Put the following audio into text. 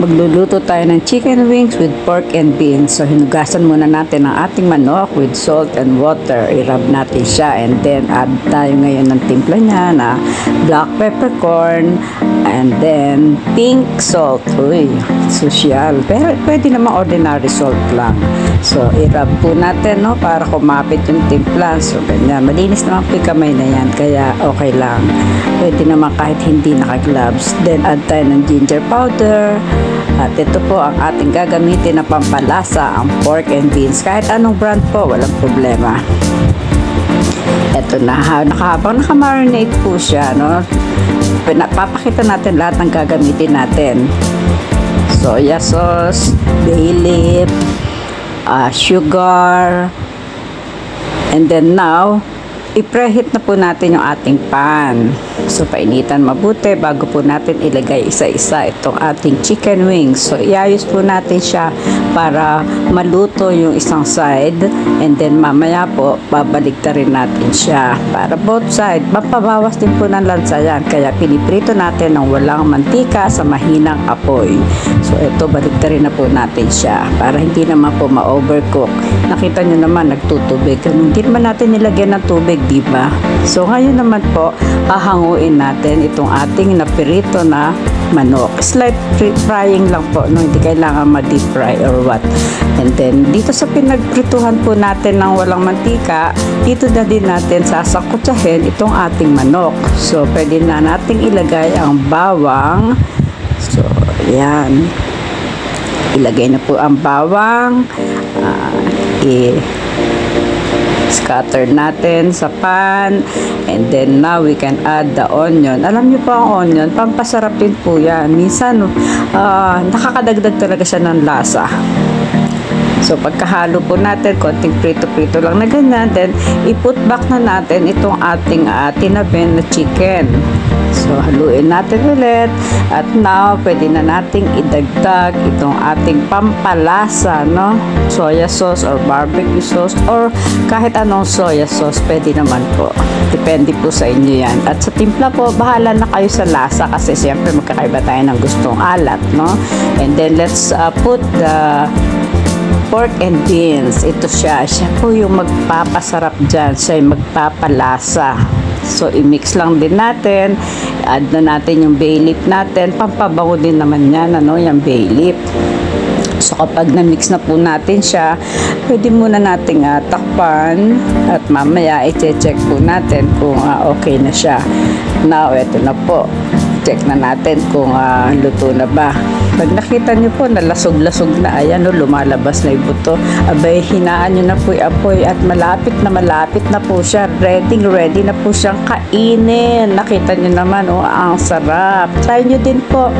Magluluto tayo ng chicken wings with pork and beans. So, hinugasan muna natin ang ating manok with salt and water. I-rub natin siya and then add tayo ngayon ng timpla niya na black peppercorn and then pink salt. Uy, social. Pero pwede naman ordinary salt lang. So, i-rub po natin, no, para kumapit yung timpla. So, ganyan. Malinis naman po yung kamay na yan. Kaya, okay lang. Pwede naman kahit hindi naka-gloves. Then, add tayo ng ginger powder. At ito po ang ating gagamitin na pampalasa, ang pork and beans. Kahit anong brand po, walang problema. Ito na, habang nakamarinate po siya, no, papakita natin lahat ng gagamitin natin. Soya sauce, bay leaf, sugar, and then now, i-preheat na po natin yung ating pan. So, painitan mabuti bago po natin ilagay isa-isa itong ating chicken wings. So, iayos po natin siya para maluto yung isang side and then mamaya po, babalik na rin natin siya para both side. Mapabawas din po ng lansa yan. Kaya piniprito natin ng walang mantika sa mahinang apoy. So, ito, balik na rin na po natin siya para hindi naman po ma-overcook. Nakita nyo naman, nagtutubig. Hindi naman natin nilagyan ng tubig, diba? So, ngayon naman po, hahanguin natin itong ating napirito na manok. Slight frying lang po, no? Hindi kailangan ma-deep fry or what. And then, dito sa pinagprituhan po natin ng walang mantika, dito na din natin sasakutsahin itong ating manok. So, pwede na nating ilagay ang bawang. So, yan. Ilagay na po ang bawang. Scatter natin sa pan and then now we can add the onion. Alam niyo po ang onion, pampasarap din po yan. Minsan nakakadagdag talaga siya ng lasa. So pagkahalo po natin, konting prito-prito lang na ganyan, then i-put back na natin itong ating tinabin na chicken. So haluin natin ulit at now pwede na nating idagdag itong ating pampalasa, no? Soya sauce or barbecue sauce or kahit anong soya sauce pwede naman po. Depende po sa inyo yan. At sa timpla po, bahala na kayo sa lasa kasi siyempre magkakaiba tayo ng gustong alat, no? And then let's put the pork and beans. Ito siya. Siya po yung magpapasarap dyan. Siya yung magpapalasa. So, i-mix lang din natin. Add na natin yung bay leaf natin. Pampabango din naman yan, ano, yung bay leaf. So, kapag na-mix na po natin siya, pwede muna nating takpan at mamaya i-check po natin kung okay na siya. Now, eto na po. Check na natin kung luto na ba. Pag nakita nyo po, nalasog-lasog na, ayan, no, lumalabas na yung buto. Abay, hinaan nyo na po yung apoy at malapit na po siya. Ready na po siyang kainin. Nakita nyo naman, oh, ang sarap. Try nyo din po.